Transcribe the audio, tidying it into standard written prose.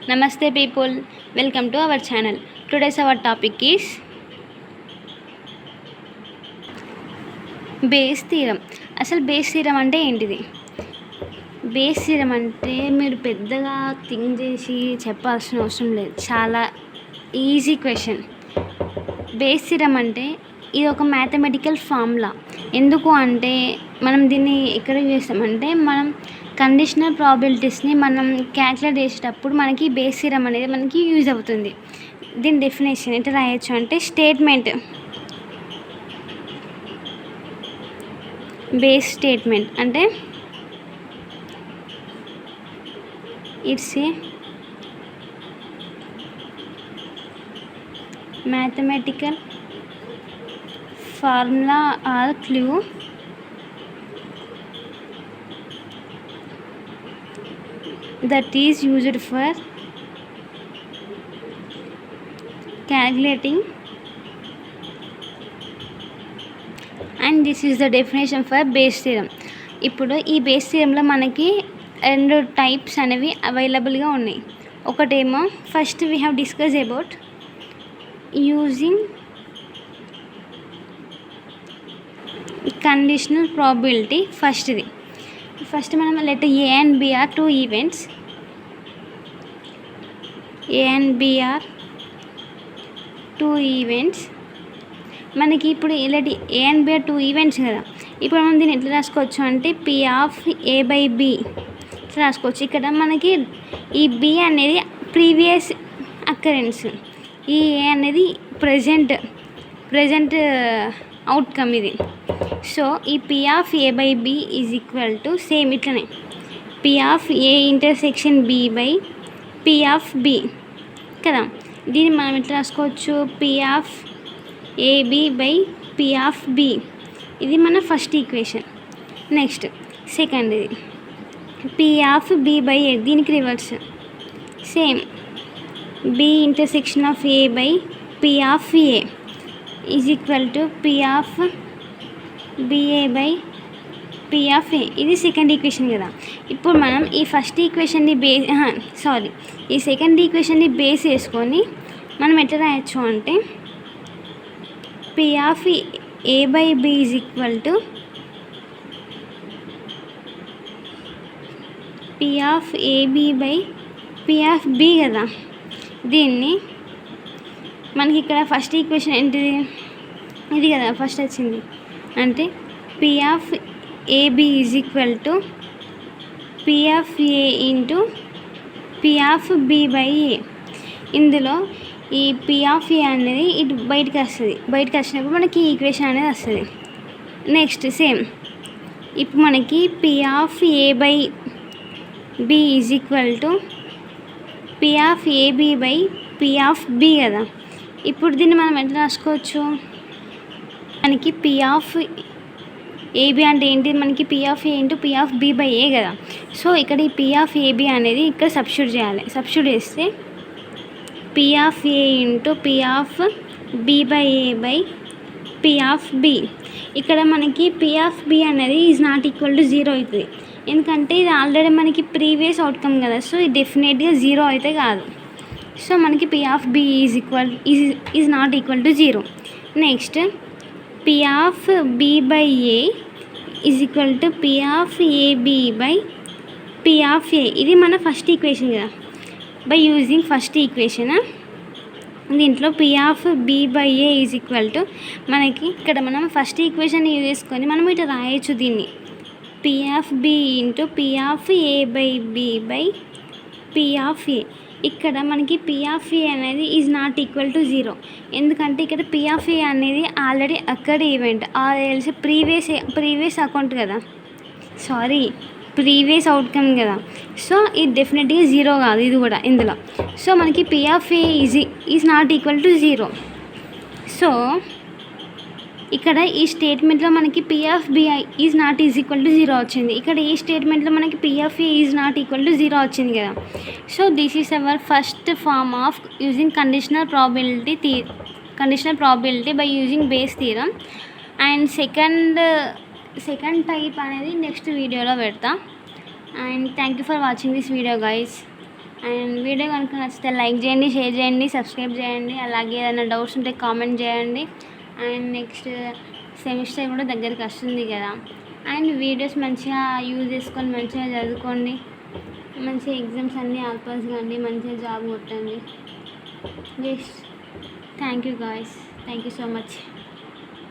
Namaste people, welcome to our channel. Today's our topic is base theorem. అసలు base theorem అంటే ఏంటిది? Base theorem అంటే మీరు పెద్దగా థింక్ చేసి చెప్పాల్సిన అవసరం లేదు, చాలా ఈజీ క్వశ్చన్. బేస్ థీరం అంటే ఇది ఒక మ్యాథమెటికల్ ఫార్ములా. ఎందుకు అంటే మనం దీన్ని ఎక్కడ చేస్తామంటే మనం కండిషనల్ ప్రాబిలిటీస్ని మనం క్యాల్కులేట్ చేసేటప్పుడు మనకి బేస్ థీరం అనేది మనకి యూజ్ అవుతుంది. దీని డెఫినేషన్ ఎట్లా రాయొచ్చు అంటే స్టేట్మెంట్, బేస్ స్టేట్మెంట్ అంటే it's a mathematical formula or clue that is used for calculating, and this is the definition for base theorem. ఇప్పుడు ఈ బేస్ థియరంలో మనకి రెండు టైప్స్ అనేవి అవైలబుల్గా ఉన్నాయి. ఒకటేమో first we have discuss about using conditional probability. First మనం let A and B are two events. A and B are two events. మనకి ఇప్పుడు ఇలాంటి A and B are two events కదా. ఇప్పుడు మనం దీన్ని ఎట్లా రాసుకోవచ్చు అంటే P of A by B ఇట్లా రాసుకోవచ్చు. ఇక్కడ మనకి ఈ బి అనేది ప్రీవియస్ అకరెన్స్, ఈ ఏ అనేది ప్రజెంట్ అవుట్కమ్ ఇది. సో ఈ P of A by B is equal to same ఇట్లనే P of A intersection B by P of B కదా. దీన్ని మనం ఎట్లా రాసుకోవచ్చు P of AB by P of B. ఇది మన ఫస్ట్ ఈక్వేషన్. నెక్స్ట్ సెకండ్ ఇది P of B by A, దీనికి reverse same B intersection of A by P of A is equal to P of B A by P of A. ఇది second equation కదా. ఇప్పుడు మనం ఈ first ఈక్వేషన్ని ఈ second ఈక్వేషన్ని బేస్ వేసుకొని మనం ఎట్లా రాయొచ్చు అంటే P of A by B is equal to P of AB by P of B కదా. దీన్ని మనకి ఇక్కడ ఫస్ట్ ఈక్వేషన్ ఏంటిది, ఇది కదా ఫస్ట్ వచ్చింది. అంటే P of A B is equal to P of A into P of B by A. ఇందులో ఈ పి ఆఫ్ ఏ అనేది ఇటు బయటకు వచ్చినప్పుడు మనకి ఈ ఈక్వేషన్ అనేది వస్తుంది. నెక్స్ట్ సేమ్ ఇప్పుడు మనకి P of A by B is equal to P of AB by P of B కదా. ఇప్పుడు దీన్ని మనం ఎట్లా రాసుకోవచ్చు, మనకి పి ఆఫ్ ఏబి అంటే ఏంటి, మనకి P of A into P of B by A కదా. సో ఇక్కడ ఈ పి ఆఫ్ ఏబి అనేది ఇక్కడ సబ్స్టిట్యూట్ చేయాలి. సబ్స్టిట్యూట్ చేస్తే P of A into P of B by A by P of B. ఇక్కడ మనకి పి ఆఫ్ బి అనేది is not equal to zero అవుతుంది, ఎందుకంటే ఇది ఆల్రెడీ మనకి ప్రీవియస్ అవుట్కమ్ కదా. సో ఇది డెఫినెట్గా జీరో అయితే కాదు. సో మనకి P of B is not equal to zero. Next P of B by A is equal to P of AB by P of A. ఇది మన ఫస్ట్ ఈక్వేషన్ కదా. By using first equation దీంట్లో P of B by A is equal to మనకి ఇక్కడ మనం first equation use చేసుకొని మనం ఇట్లా రాయొచ్చు దీన్ని P of B into P of A by B by P of A. ఇక్కడ మనకి పి ఆఫ్ ఏ అనేది is not equal to zero, ఎందుకంటే ఇక్కడ పి ఆఫ్ ఏ అనేది ఆల్రెడీ అక్కడ ఈవెంట్ తెలిసి ప్రీవియస్ అకౌంట్ కదా, ప్రీవియస్ అవుట్కమ్ కదా. సో ఇది డెఫినెట్గా జీరో కాదు ఇది కూడా ఇందులో. సో మనకి P of A is not equal to zero. So ఇక్కడ ఈ స్టేట్మెంట్లో మనకి P of B is not equal to zero వచ్చింది. ఇక్కడ ఈ స్టేట్మెంట్లో మనకి P of A is not equal to zero వచ్చింది కదా. So this is our first form of using conditional probability by using Bayes theorem. And second type అనేది next వీడియోలో పెడతా. And thank you for watching this video, guys. And video కనుక నచ్చితే like చేయండి, share చేయండి, subscribe చేయండి. అలాగే ఏదైనా డౌట్స్ ఉంటే కామెంట్ చేయండి. అండ్ నెక్స్ట్ సెమిస్టర్ కూడా దగ్గరికి వస్తుంది కదా, అండ్ వీడియోస్ మంచిగా యూజ్ చేసుకొని మంచిగా చదువుకోండి. మంచిగా ఎగ్జామ్స్ అన్నీ ఆల్పాస్ కానీ మంచిగా జాబ్ కొట్టండి. Just thank you guys, thank you so much.